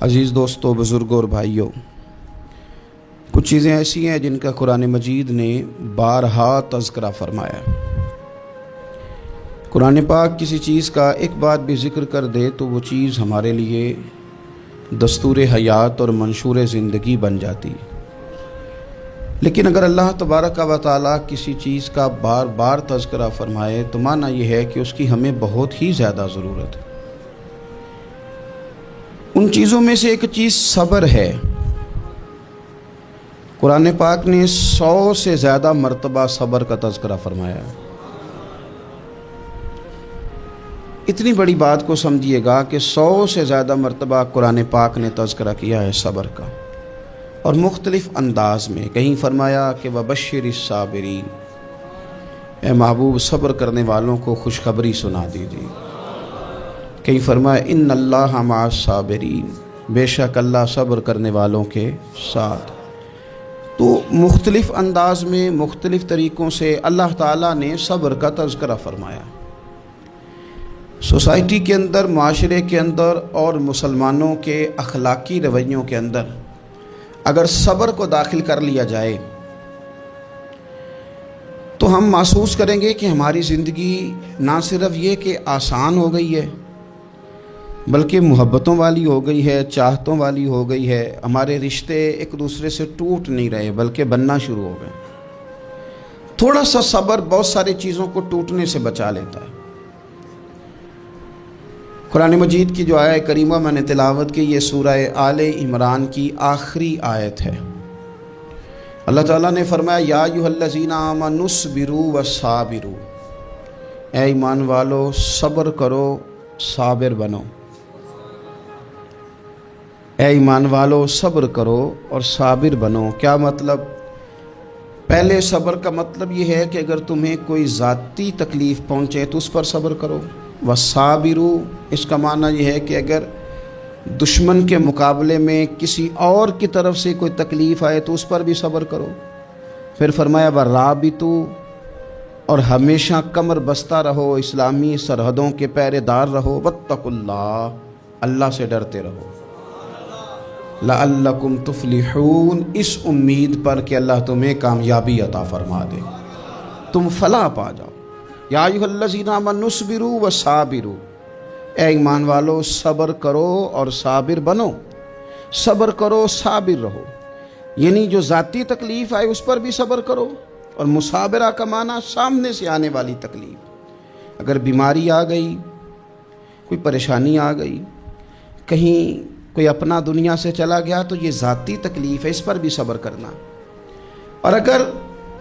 عزیز دوستوں، بزرگوں اور بھائیوں، کچھ چیزیں ایسی ہیں جن کا قرآن مجید نے بارہا تذکرہ فرمایا ہے۔ قرآن پاک کسی چیز کا ایک بات بھی ذکر کر دے تو وہ چیز ہمارے لیے دستور حیات اور منشور زندگی بن جاتی ہے۔ لیکن اگر اللہ تبارک و تعالیٰ کسی چیز کا بار بار تذکرہ فرمائے تو معنی یہ ہے کہ اس کی ہمیں بہت ہی زیادہ ضرورت ہے۔ ان چیزوں میں سے ایک چیز صبر ہے۔ قرآن پاک نے 100 سے زیادہ مرتبہ صبر کا تذکرہ فرمایا ہے۔ اتنی بڑی بات کو سمجھیے گا کہ 100 سے زیادہ مرتبہ قرآن پاک نے تذکرہ کیا ہے صبر کا، اور مختلف انداز میں۔ کہیں فرمایا کہ وَبَشِّرِ الصَّابِرِينَ، اے محبوب صبر کرنے والوں کو خوشخبری سنا دیجیے۔ کہیں فرمایا اِنَّ اللَّهَ مَعَ الصَّابِرِينَ، بے شک اللہ صبر کرنے والوں کے ساتھ۔ تو مختلف انداز میں، مختلف طریقوں سے اللہ تعالیٰ نے صبر کا تذکرہ فرمایا۔ سوسائٹی کے اندر، معاشرے کے اندر اور مسلمانوں کے اخلاقی رویوں کے اندر اگر صبر کو داخل کر لیا جائے تو ہم محسوس کریں گے کہ ہماری زندگی نہ صرف یہ کہ آسان ہو گئی ہے بلکہ محبتوں والی ہو گئی ہے، چاہتوں والی ہو گئی ہے۔ ہمارے رشتے ایک دوسرے سے ٹوٹ نہیں رہے بلکہ بننا شروع ہو گئے۔ تھوڑا سا صبر بہت ساری چیزوں کو ٹوٹنے سے بچا لیتا ہے۔ قرآن مجید کی جو آیت کریمہ میں نے تلاوت کی، یہ سورہ آل عمران کی آخری آیت ہے۔ اللہ تعالیٰ نے فرمایا یا ایھا الذین آمنوا اصبروا وصابروا، اے ایمان والو صبر کرو، صابر بنو۔ اے ایمان والو صبر کرو اور صابر بنو۔ کیا مطلب؟ پہلے صبر کا مطلب یہ ہے کہ اگر تمہیں کوئی ذاتی تکلیف پہنچے تو اس پر صبر کرو۔ وصابروا، اس کا معنی یہ ہے کہ اگر دشمن کے مقابلے میں کسی اور کی طرف سے کوئی تکلیف آئے تو اس پر بھی صبر کرو۔ پھر فرمایا ورابطوا، اور ہمیشہ کمر بستہ رہو، اسلامی سرحدوں کے پہرے دار رہو۔ واتقوا اللہ، اللہ سے ڈرتے رہو۔ لعلکم تفلحون، اس امید پر کہ اللہ تمہیں کامیابی عطا فرما دے، تم فلاح پا جاؤ۔ یا ایھا الذین آمنوا اصبروا وصابروا، اے ایمان والو صبر کرو اور صابر بنو۔ صبر کرو، صابر رہو، یعنی جو ذاتی تکلیف آئے اس پر بھی صبر کرو۔ اور مصابرہ کا معنی سامنے سے آنے والی تکلیف۔ اگر بیماری آ گئی، کوئی پریشانی آ گئی، کہیں کوئی اپنا دنیا سے چلا گیا تو یہ ذاتی تکلیف ہے، اس پر بھی صبر کرنا۔ اور اگر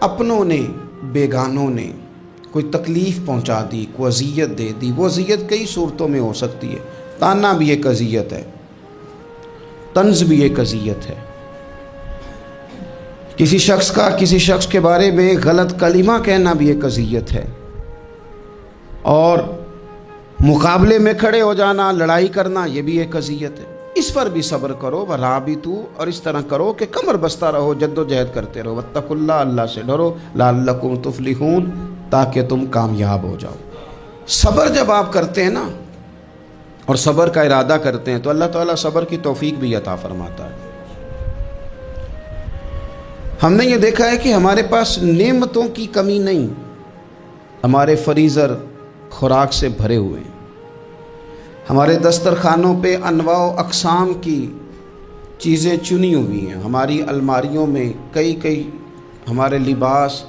اپنوں نے، بیگانوں نے کوئی تکلیف پہنچا دی، کوئی اذیت دے دی، وہ اذیت کئی صورتوں میں ہو سکتی ہے۔ تانا بھی ایک اذیت ہے، طنز بھی ایک اذیت ہے۔ کسی شخص کے بارے میں غلط کلمہ کہنا بھی ایک اذیت ہے، اور مقابلے میں کھڑے ہو جانا، لڑائی کرنا، یہ بھی ایک اذیت ہے۔ اس پر بھی صبر کرو۔ ورابطوا، اور اس طرح کرو کہ کمر بستہ رہو، جد و جہد کرتے رہو۔ واتقوا اللہ، اللہ سے ڈرو۔ لعلکم تفلحون، تاکہ تم کامیاب ہو جاؤ۔ صبر جب آپ کرتے ہیں نا، اور صبر کا ارادہ کرتے ہیں، تو اللہ تعالیٰ صبر کی توفیق بھی عطا فرماتا ہے۔ ہم نے یہ دیکھا ہے کہ ہمارے پاس نعمتوں کی کمی نہیں، ہمارے فریزر خوراک سے بھرے ہوئے ہیں، ہمارے دسترخوانوں پہ انواع و اقسام کی چیزیں چنی ہوئی ہیں، ہماری الماریوں میں کئی ہمارے لباس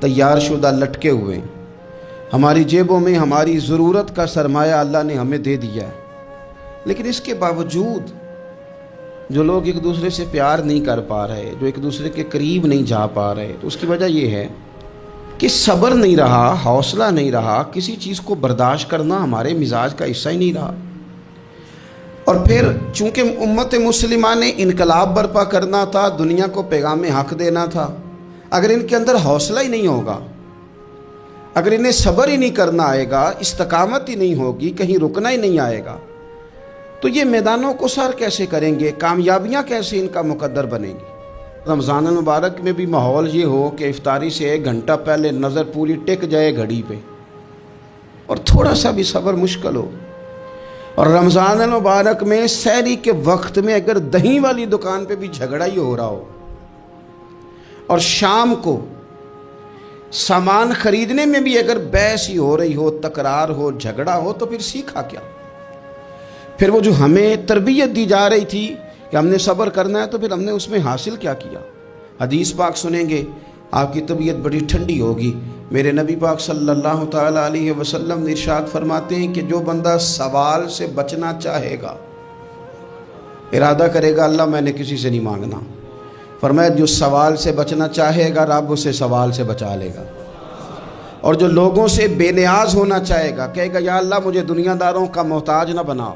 تیار شدہ لٹکے ہوئے ہیں، ہماری جیبوں میں ہماری ضرورت کا سرمایہ اللہ نے ہمیں دے دیا ہے۔ لیکن اس کے باوجود جو لوگ ایک دوسرے سے پیار نہیں کر پا رہے، جو ایک دوسرے کے قریب نہیں جا پا رہے، تو اس کی وجہ یہ ہے کہ صبر نہیں رہا، حوصلہ نہیں رہا، کسی چیز کو برداشت کرنا ہمارے مزاج کا حصہ ہی نہیں رہا۔ اور پھر چونکہ امت مسلمہ نے انقلاب برپا کرنا تھا، دنیا کو پیغام حق دینا تھا، اگر ان کے اندر حوصلہ ہی نہیں ہوگا، اگر انہیں صبر ہی نہیں کرنا آئے گا، استقامت ہی نہیں ہوگی، کہیں رکنا ہی نہیں آئے گا، تو یہ میدانوں کو سر کیسے کریں گے؟ کامیابیاں کیسے ان کا مقدر بنیں گی؟ رمضان المبارک میں بھی ماحول یہ ہو کہ افطاری سے 1 گھنٹہ پہلے نظر پوری ٹک جائے گھڑی پہ، اور تھوڑا سا بھی صبر مشکل ہو۔ اور رمضان المبارک میں سحری کے وقت میں اگر دہی والی دکان پہ بھی جھگڑا ہی ہو رہا ہو اور شام کو سامان خریدنے میں بھی اگر بحث ہی ہو رہی ہو، تکرار ہو، جھگڑا ہو، تو پھر سیکھا کیا؟ پھر وہ جو ہمیں تربیت دی جا رہی تھی کہ ہم نے صبر کرنا ہے، تو پھر ہم نے اس میں حاصل کیا کیا؟ حدیث پاک سنیں گے، آپ کی طبیعت بڑی ٹھنڈی ہوگی۔ میرے نبی پاک صلی اللہ تعالیٰ علیہ وسلم نے ارشاد فرماتے ہیں کہ جو بندہ سوال سے بچنا چاہے گا، ارادہ کرے گا اللہ میں نے کسی سے نہیں مانگنا، فرمایا جو سوال سے بچنا چاہے گا رب اسے سوال سے بچا لے گا۔ اور جو لوگوں سے بے نیاز ہونا چاہے گا، کہے گا یا اللہ مجھے دنیا داروں کا محتاج نہ بنا،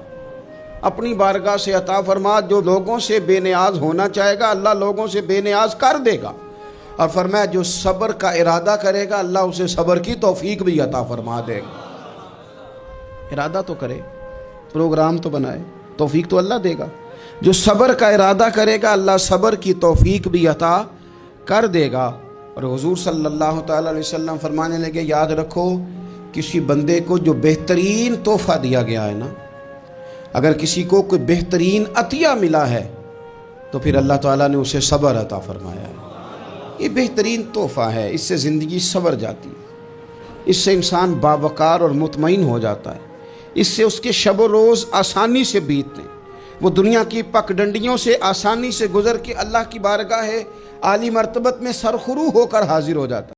اپنی بارگاہ سے عطا فرما۔ جو لوگوں سے بے نیاز ہونا چاہے گا اللہ لوگوں سے بے نیاز کر دے گا۔ اور فرمایا جو صبر کا ارادہ کرے گا اللہ اسے صبر کی توفیق بھی عطا فرما دے گا۔ ارادہ تو کرے، پروگرام تو بنائے، توفیق تو اللہ دے گا۔ جو صبر کا ارادہ کرے گا اللہ صبر کی توفیق بھی عطا کر دے گا۔ اور حضور صلی اللہ تعالیٰ علیہ وسلم فرمانے لگے، یاد رکھو کسی بندے کو جو بہترین تحفہ دیا گیا ہے نا، اگر کسی کو کوئی بہترین عطیہ ملا ہے تو پھر اللہ تعالیٰ نے اسے صبر عطا فرمایا ہے۔ یہ بہترین تحفہ ہے، اس سے زندگی سنور جاتی ہے، اس سے انسان باوقار اور مطمئن ہو جاتا ہے، اس سے اس کے شب و روز آسانی سے بیتتے ہیں، وہ دنیا کی پک ڈنڈیوں سے آسانی سے گزر کے اللہ کی بارگاہ عالی مرتبت میں سرخرو ہو کر حاضر ہو جاتا ہے۔